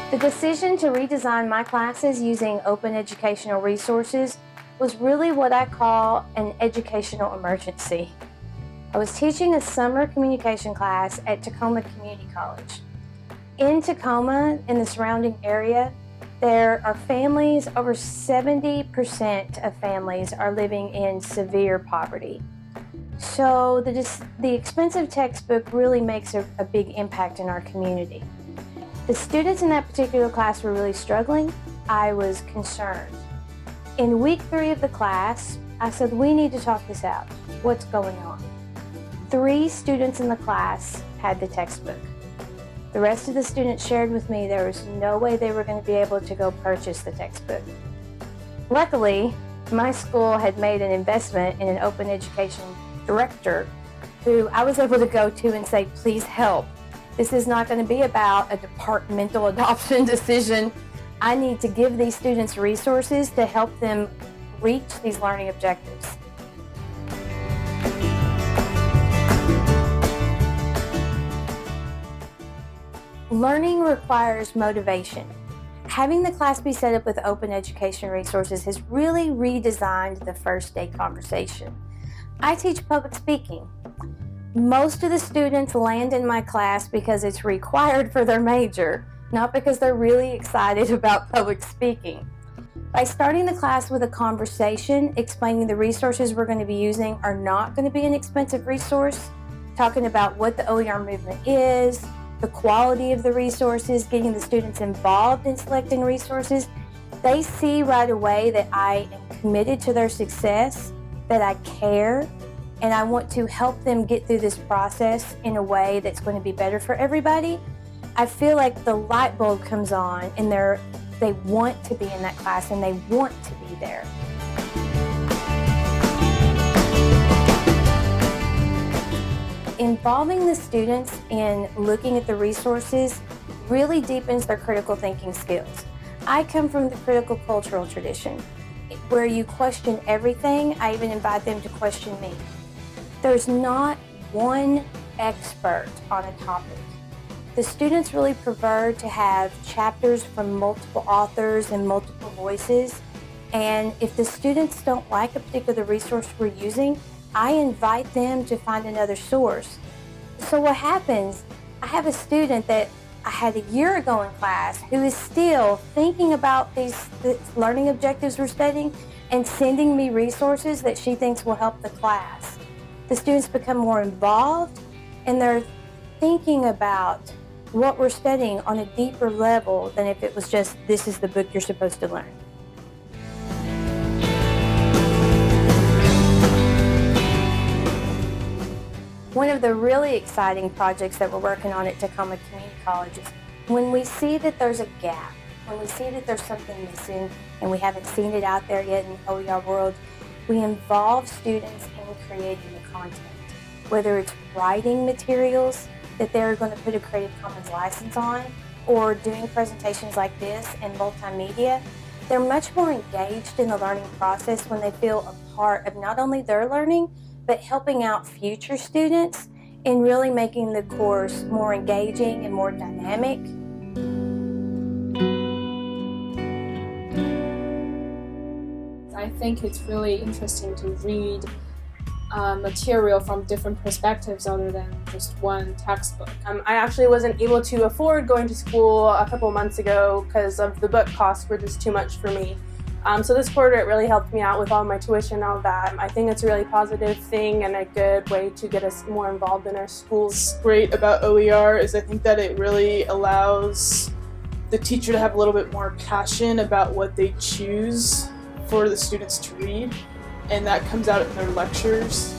The decision to redesign my classes using open educational resources was really what I call an educational emergency. I was teaching a summer communication class at Tacoma Community College. In Tacoma, in the surrounding area, there are families, over 70% of families are living in severe poverty. So the expensive textbook really makes a big impact in our community. The students in that particular class were really struggling. I was concerned. In week 3 of the class, I said, we need to talk this out. What's going on? 3 students in the class had the textbook. The rest of the students shared with me there was no way they were going to be able to go purchase the textbook. Luckily, my school had made an investment in an open education director who I was able to go to and say, please help. This is not going to be about a departmental adoption decision. I need to give these students resources to help them reach these learning objectives. Learning requires motivation. Having the class be set up with open education resources has really redesigned the first day conversation. I teach public speaking. Most of the students land in my class because it's required for their major, not because they're really excited about public speaking. By starting the class with a conversation, explaining the resources we're going to be using are not going to be an expensive resource, talking about what the OER movement is, the quality of the resources, getting the students involved in selecting resources, they see right away that I am committed to their success, that I care, and I want to help them get through this process in a way that's going to be better for everybody. I feel like the light bulb comes on and they want to be in that class and they want to be there. Involving the students in looking at the resources really deepens their critical thinking skills. I come from the critical cultural tradition, where you question everything. I even invite them to question me. There's not one expert on a topic. The students really prefer to have chapters from multiple authors and multiple voices. And if the students don't like a particular resource we're using, I invite them to find another source. So what happens, I have a student that I had a year ago in class who is still thinking about these learning objectives we're studying and sending me resources that she thinks will help the class. The students become more involved and they're thinking about what we're studying on a deeper level than if it was just, this is the book you're supposed to learn. One of the really exciting projects that we're working on at Tacoma Community College is when we see that there's a gap, when we see that there's something missing and we haven't seen it out there yet in the OER world, we involve students in creating the content. Whether it's writing materials that they're going to put a Creative Commons license on, or doing presentations like this and multimedia, they're much more engaged in the learning process when they feel a part of not only their learning, but helping out future students in really making the course more engaging and more dynamic. I think it's really interesting to read material from different perspectives other than just one textbook. I actually wasn't able to afford going to school a couple months ago because of the book costs were just too much for me. So this quarter it really helped me out with all my tuition and all that. I think it's a really positive thing and a good way to get us more involved in our schools. What's great about OER is I think that it really allows the teacher to have a little bit more passion about what they choose for the students to read, and that comes out in their lectures.